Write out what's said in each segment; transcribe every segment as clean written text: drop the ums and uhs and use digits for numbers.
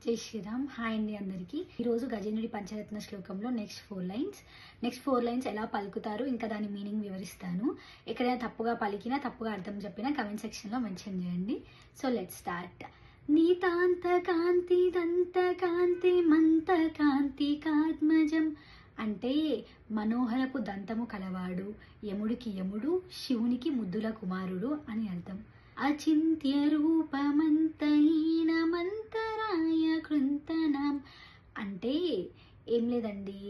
జై శ్రీరామ్. హాయ్ అండి అందరికీ. ఈరోజు గజేంద్రుడి పంచరత్న శ్లోకంలో నెక్స్ట్ ఫోర్ లైన్స్ ఎలా పలుకుతారు, ఇంకా దాని మీనింగ్ వివరిస్తాను. ఎక్కడైనా తప్పుగా పలికినా, తప్పుగా అర్థం చెప్పినా కమెంట్ సెక్షన్లో మెన్షన్ చేయండి. So let's start. నీతాంత కాంతి దంత కాంతి మంత కాంతి కాత్మజం అంటే మనోహరపు దంతము కలవాడు, యముడికి యముడు, శివునికి ముద్దుల కుమారుడు అని అర్థం. అచింత్య రూపమంతహీనమంతరాయ కృంతనం అంటే ఏం లేదండి,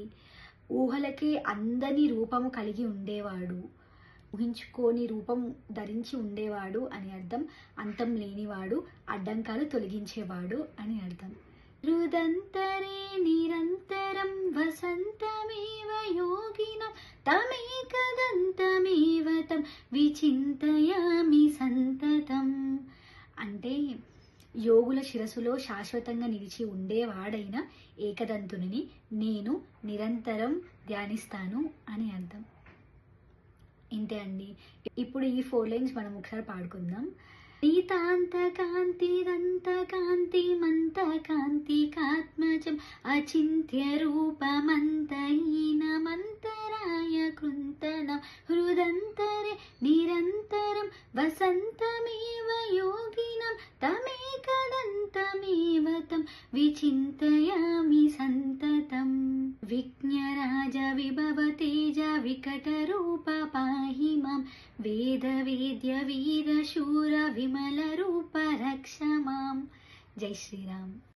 ఊహలకే అందని రూపము కలిగి ఉండేవాడు, ఊహించుకోని రూపం ధరించి ఉండేవాడు అని అర్థం. అంతం లేనివాడు, అడ్డంకాలు తొలగించేవాడు అని అర్థం. రుదంతరే నిరంతరం వసంతమేవ యోగినం తమేకదంతమేవ తం విచింతయామి సంతతం అంటే యోగుల శిరస్సులో శాశ్వతంగా నిలిచి ఉండేవాడైన ఏకదంతుని నేను నిరంతరం ధ్యానిస్తాను అని అర్థం. ఇంతే అండి. ఇప్పుడు ఈ 4 లైన్స్ మనం ఒకసారి పాడుకుందాం. నీతాంత కాంతి దంత కాంతి మంత కాంతి కాత్మజం అచింత్య రూపమంతహీనమంతరాయ కృంతనం హృదంతరే నిరంతరం వసంతమేవ యోగినం తమేకదంతమేవ తం విచింతయామి సంతతం. విజ్ఞరాజ విభవ తేజ వికట రూప పాహి మాం వేద వేద్య వీర శూర విమల రూప రక్ష మాం. జై శ్రీరామ్.